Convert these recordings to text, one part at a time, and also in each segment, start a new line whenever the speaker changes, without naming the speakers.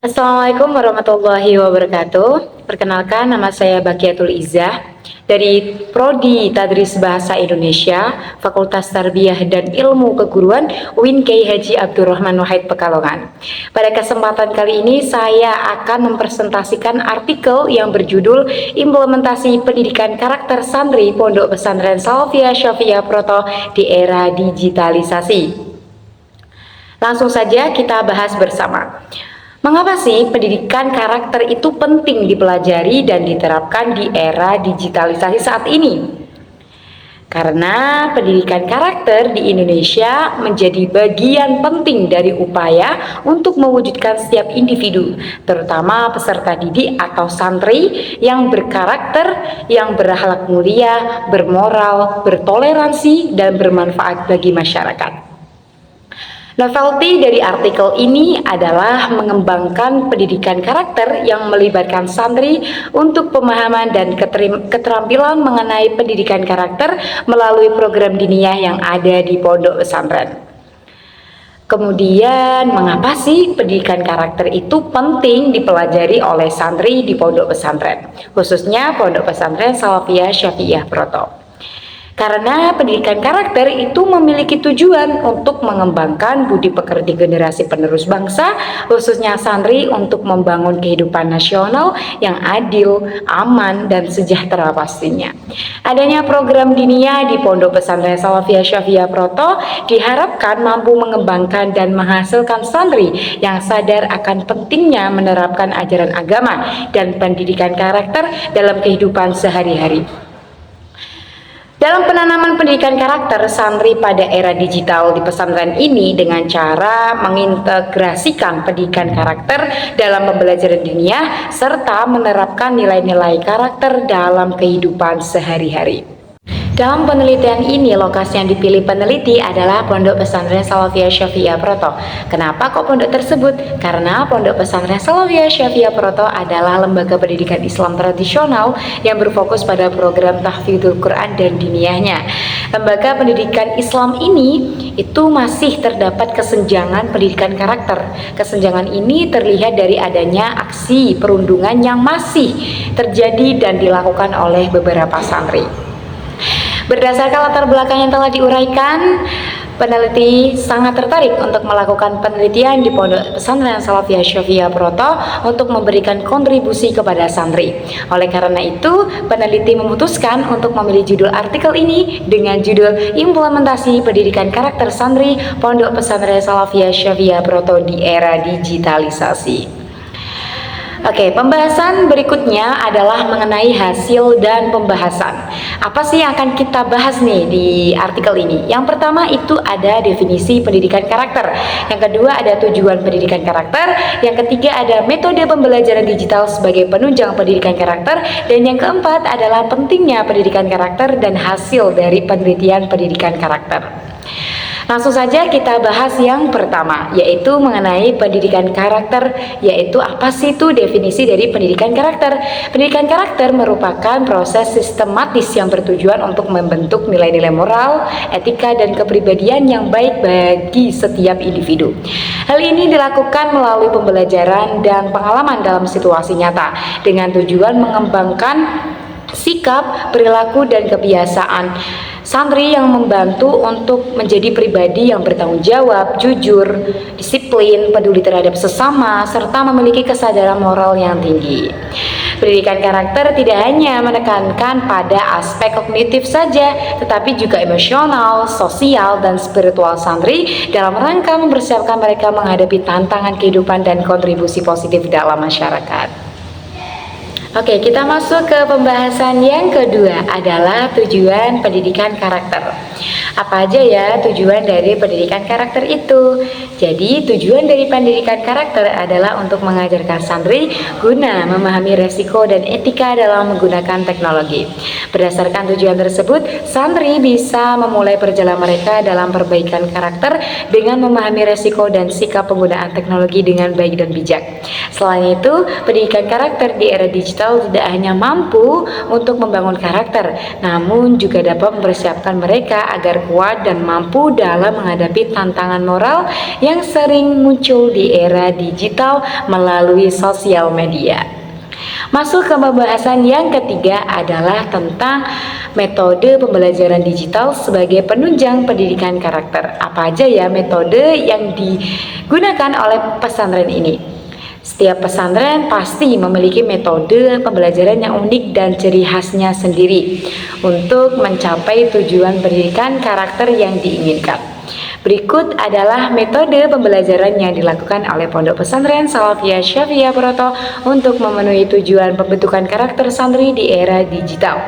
Assalamualaikum warahmatullahi wabarakatuh. Perkenalkan, nama saya Bakiatul Izzah dari Prodi Tadris Bahasa Indonesia, Fakultas Tarbiyah dan Ilmu Keguruan UIN Kyai Haji Abdurrahman Wahid Pekalongan. Pada kesempatan kali ini saya akan mempresentasikan artikel yang berjudul Implementasi Pendidikan Karakter Santri Pondok Pesantren Salafiyah Syafiyah Proto di Era Digitalisasi. Langsung saja kita bahas bersama. Mengapa sih pendidikan karakter itu penting dipelajari dan diterapkan di era digitalisasi saat ini? Karena pendidikan karakter di Indonesia menjadi bagian penting dari upaya untuk mewujudkan setiap individu, terutama peserta didik atau santri yang berkarakter, yang berakhlak mulia, bermoral, bertoleransi, dan bermanfaat bagi masyarakat. Novelty dari artikel ini adalah mengembangkan pendidikan karakter yang melibatkan santri untuk pemahaman dan keterampilan mengenai pendidikan karakter melalui program diniyah yang ada di pondok pesantren. Kemudian, mengapa sih pendidikan karakter itu penting dipelajari oleh santri di pondok pesantren, khususnya pondok pesantren Salafiyah Syafiyah Proto? Karena pendidikan karakter itu memiliki tujuan untuk mengembangkan budi pekerti generasi penerus bangsa, khususnya santri, untuk membangun kehidupan nasional yang adil, aman, dan sejahtera pastinya. Adanya program diniyah di Pondok Pesantren Salafiyah Syafiyah Proto diharapkan mampu mengembangkan dan menghasilkan santri yang sadar akan pentingnya menerapkan ajaran agama dan pendidikan karakter dalam kehidupan sehari-hari. Dalam penanaman pendidikan karakter santri pada era digital di pesantren ini dengan cara mengintegrasikan pendidikan karakter dalam pembelajaran diniyah serta menerapkan nilai-nilai karakter dalam kehidupan sehari-hari. Dalam penelitian ini, lokasi yang dipilih peneliti adalah Pondok Pesantren Salafiyah Syafiyah Proto. Kenapa kok pondok tersebut? Karena Pondok Pesantren Salafiyah Syafiyah Proto adalah lembaga pendidikan Islam tradisional yang berfokus pada program tahfidzul Quran dan diniyahnya. Lembaga pendidikan Islam ini itu masih terdapat kesenjangan pendidikan karakter. Kesenjangan ini terlihat dari adanya aksi perundungan yang masih terjadi dan dilakukan oleh beberapa santri. Berdasarkan latar belakang yang telah diuraikan, peneliti sangat tertarik untuk melakukan penelitian di Pondok Pesantren Salafiyah Syafiyah Proto untuk memberikan kontribusi kepada santri. Oleh karena itu, peneliti memutuskan untuk memilih judul artikel ini dengan judul Implementasi Pendidikan Karakter Santri Pondok Pesantren Salafiyah Syafiyah Proto di Era Digitalisasi. Oke, pembahasan berikutnya adalah mengenai hasil dan pembahasan. Apa sih yang akan kita bahas nih di artikel ini? Yang pertama itu ada definisi pendidikan karakter. Yang kedua ada tujuan pendidikan karakter. Yang ketiga ada metode pembelajaran digital sebagai penunjang pendidikan karakter. Dan yang keempat adalah pentingnya pendidikan karakter dan hasil dari penelitian pendidikan karakter. Langsung saja kita bahas yang pertama, yaitu mengenai pendidikan karakter, yaitu apa sih itu definisi dari pendidikan karakter? Pendidikan karakter merupakan proses sistematis yang bertujuan untuk membentuk nilai-nilai moral, etika, dan kepribadian yang baik bagi setiap individu. Hal ini dilakukan melalui pembelajaran dan pengalaman dalam situasi nyata, dengan tujuan mengembangkan sikap, perilaku, dan kebiasaan santri yang membantu untuk menjadi pribadi yang bertanggung jawab, jujur, disiplin, peduli terhadap sesama, serta memiliki kesadaran moral yang tinggi. Pendidikan karakter tidak hanya menekankan pada aspek kognitif saja, tetapi juga emosional, sosial, dan spiritual santri dalam rangka mempersiapkan mereka menghadapi tantangan kehidupan dan kontribusi positif dalam masyarakat. Oke, kita masuk ke pembahasan yang kedua adalah tujuan pendidikan karakter. Apa aja ya tujuan dari pendidikan karakter itu? Jadi, tujuan dari pendidikan karakter adalah untuk mengajarkan santri guna memahami resiko dan etika dalam menggunakan teknologi. Berdasarkan tujuan tersebut, santri bisa memulai perjalanan mereka dalam perbaikan karakter dengan memahami resiko dan sikap penggunaan teknologi dengan baik dan bijak. Selain itu, pendidikan karakter di era digital digital tidak hanya mampu untuk membangun karakter, namun juga dapat mempersiapkan mereka agar kuat dan mampu dalam menghadapi tantangan moral yang sering muncul di era digital melalui sosial media. Masuk ke pembahasan yang ketiga adalah tentang metode pembelajaran digital sebagai penunjang pendidikan karakter. Apa aja ya metode yang digunakan oleh pesantren ini? Setiap pesantren pasti memiliki metode pembelajaran yang unik dan ciri khasnya sendiri untuk mencapai tujuan pendidikan karakter yang diinginkan. Berikut adalah metode pembelajaran yang dilakukan oleh Pondok Pesantren Salafiyah Syafi'iyah Broto untuk memenuhi tujuan pembentukan karakter santri di era digital.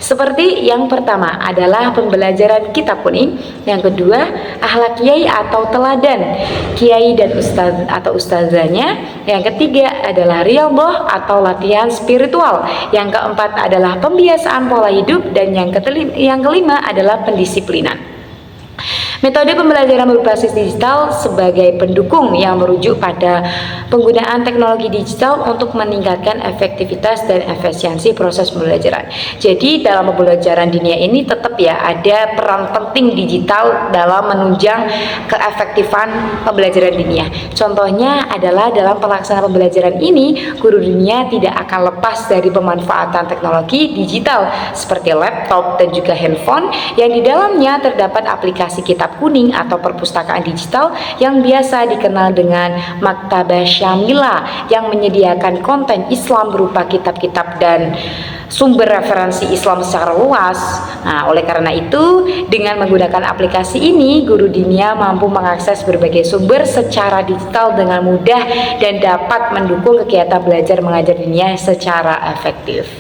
Seperti yang pertama adalah pembelajaran kitab kuning, yang kedua akhlak kiai atau teladan kiai dan ustaz atau ustazahnya, yang ketiga adalah riyadhah atau latihan spiritual, yang keempat adalah pembiasaan pola hidup, dan yang kelima adalah pendisiplinan. Metode pembelajaran berbasis digital sebagai pendukung yang merujuk pada penggunaan teknologi digital untuk meningkatkan efektivitas dan efisiensi proses pembelajaran. Jadi dalam pembelajaran dunia ini tetap ya ada peran penting digital dalam menunjang keefektifan pembelajaran dunia. Contohnya adalah dalam pelaksanaan pembelajaran ini, guru dunia tidak akan lepas dari pemanfaatan teknologi digital seperti laptop dan juga handphone yang di dalamnya terdapat aplikasi kitab kuning atau perpustakaan digital yang biasa dikenal dengan Maktabah Syamila yang menyediakan konten Islam berupa kitab-kitab dan sumber referensi Islam secara luas. Nah, oleh karena itu, dengan menggunakan aplikasi ini, guru dinia mampu mengakses berbagai sumber secara digital dengan mudah dan dapat mendukung kegiatan belajar mengajar dinia secara efektif.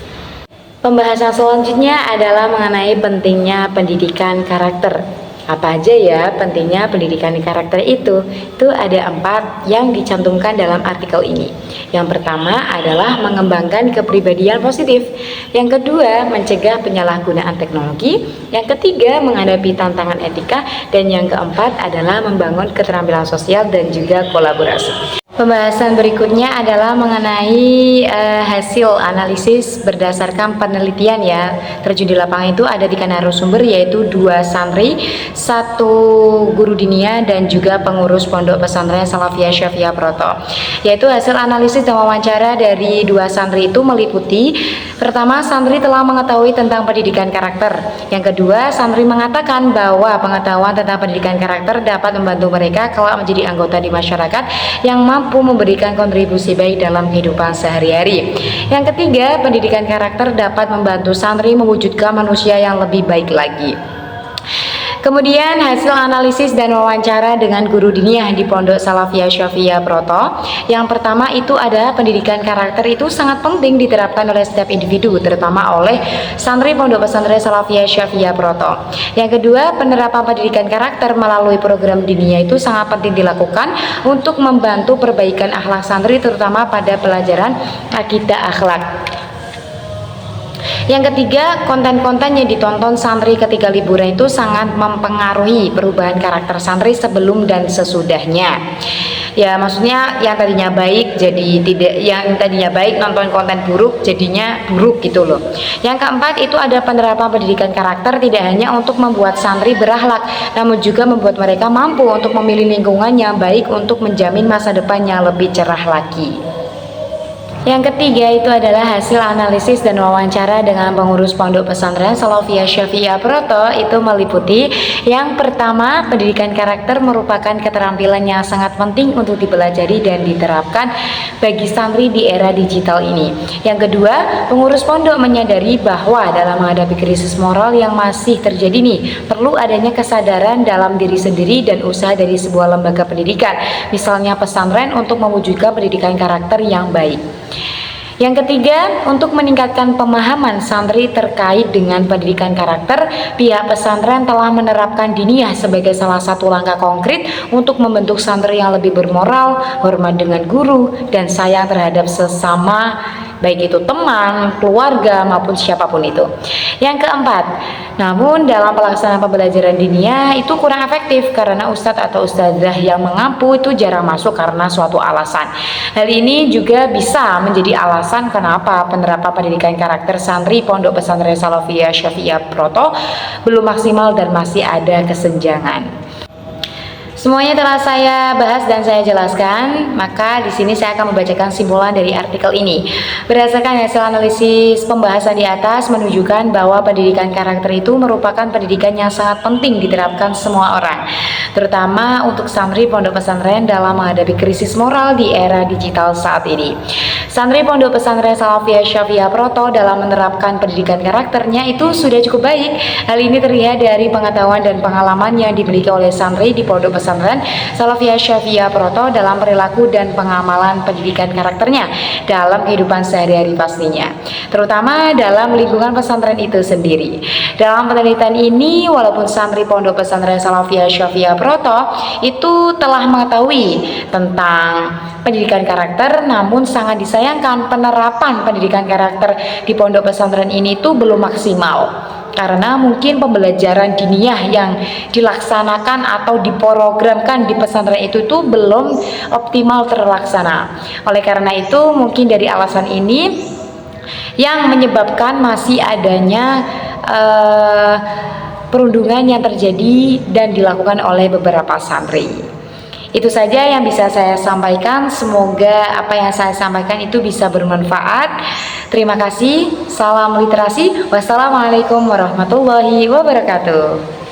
Pembahasan selanjutnya adalah mengenai pentingnya pendidikan karakter. Apa aja ya pentingnya pendidikan karakter itu? Itu ada 4 yang dicantumkan dalam artikel ini. Yang pertama adalah mengembangkan kepribadian positif. Yang kedua, mencegah penyalahgunaan teknologi. Yang ketiga, menghadapi tantangan etika. Dan yang keempat adalah membangun keterampilan sosial dan juga kolaborasi. Pembahasan berikutnya adalah mengenai hasil analisis berdasarkan penelitian ya. Terjun di lapangan itu ada 3 narasumber, yaitu 2 santri, 1 guru dinia, dan juga pengurus Pondok Pesantren Salafiyah Syafi'iyah Broto. Yaitu hasil analisis dan wawancara dari 2 santri itu meliputi: pertama, santri telah mengetahui tentang pendidikan karakter. Yang kedua, santri mengatakan bahwa pengetahuan tentang pendidikan karakter dapat membantu mereka kelak menjadi anggota di masyarakat yang mampu memberikan kontribusi baik dalam kehidupan sehari-hari. Yang ketiga, pendidikan karakter dapat membantu santri mewujudkan manusia yang lebih baik lagi. Kemudian hasil analisis dan wawancara dengan guru diniyah di Pondok Salafiyah Syafi'iyah Broto. Yang pertama itu ada pendidikan karakter itu sangat penting diterapkan oleh setiap individu, terutama oleh santri Pondok Pesantren Salafiyah Syafi'iyah Broto. Yang kedua, penerapan pendidikan karakter melalui program diniyah itu sangat penting dilakukan untuk membantu perbaikan akhlak santri, terutama pada pelajaran akidah akhlak. Yang ketiga, konten-konten yang ditonton santri ketika liburan itu sangat mempengaruhi perubahan karakter santri sebelum dan sesudahnya. Ya, maksudnya yang tadinya baik jadi tidak, yang tadinya baik nonton konten buruk jadinya buruk gitu loh. Yang keempat itu ada penerapan pendidikan karakter tidak hanya untuk membuat santri berakhlak, namun juga membuat mereka mampu untuk memilih lingkungan yang baik untuk menjamin masa depan yang lebih cerah lagi. Yang ketiga itu adalah hasil analisis dan wawancara dengan pengurus Pondok Pesantren Salafiyah Syafi'iyah Broto. Itu meliputi: yang pertama, pendidikan karakter merupakan keterampilan yang sangat penting untuk dipelajari dan diterapkan bagi santri di era digital ini. Yang kedua, pengurus pondok menyadari bahwa dalam menghadapi krisis moral yang masih terjadi nih, perlu adanya kesadaran dalam diri sendiri dan usaha dari sebuah lembaga pendidikan, misalnya pesantren, untuk mewujudkan pendidikan karakter yang baik. Yang ketiga, untuk meningkatkan pemahaman santri terkait dengan pendidikan karakter, pihak pesantren telah menerapkan diniyah sebagai salah satu langkah konkret untuk membentuk santri yang lebih bermoral, hormat dengan guru, dan sayang terhadap sesama baik itu teman, keluarga, maupun siapapun itu. Yang keempat, namun dalam pelaksanaan pembelajaran diniyah itu kurang efektif karena ustadz atau ustadzah yang mengampu itu jarang masuk karena suatu alasan. Hal ini juga bisa menjadi alasan kenapa penerapan pendidikan karakter santri Pondok Pesantren Salafiyah Syafi'iyah Proto belum maksimal dan masih ada kesenjangan. Semuanya telah saya bahas dan saya jelaskan, maka di sini saya akan membacakan simpulan dari artikel ini. Berdasarkan hasil analisis pembahasan di atas menunjukkan bahwa pendidikan karakter itu merupakan pendidikan yang sangat penting diterapkan semua orang, terutama untuk santri pondok pesantren dalam menghadapi krisis moral di era digital saat ini. Santri Pondok Pesantren Salafiyah Syafi'iyah Proto dalam menerapkan pendidikan karakternya itu sudah cukup baik. Hal ini terlihat dari pengetahuan dan pengalaman yang dimiliki oleh santri di Pondok Pesantren Salafiyah Syafi'iyah Proto dalam perilaku dan pengamalan pendidikan karakternya dalam kehidupan sehari-hari pastinya, terutama dalam lingkungan pesantren itu sendiri. Dalam penelitian ini, walaupun santri Pondok Pesantren Salafiyah Syafi'iyah Proto itu telah mengetahui tentang pendidikan karakter, namun sangat disayangkan penerapan pendidikan karakter di pondok pesantren ini tuh belum maksimal karena mungkin pembelajaran diniyah yang dilaksanakan atau diprogramkan di pesantren itu tuh belum optimal terlaksana. Oleh karena itu mungkin dari alasan ini yang menyebabkan masih adanya perundungan yang terjadi dan dilakukan oleh beberapa santri. Itu saja yang bisa saya sampaikan. Semoga apa yang saya sampaikan itu bisa bermanfaat. Terima kasih. Salam literasi. Wassalamualaikum warahmatullahi wabarakatuh.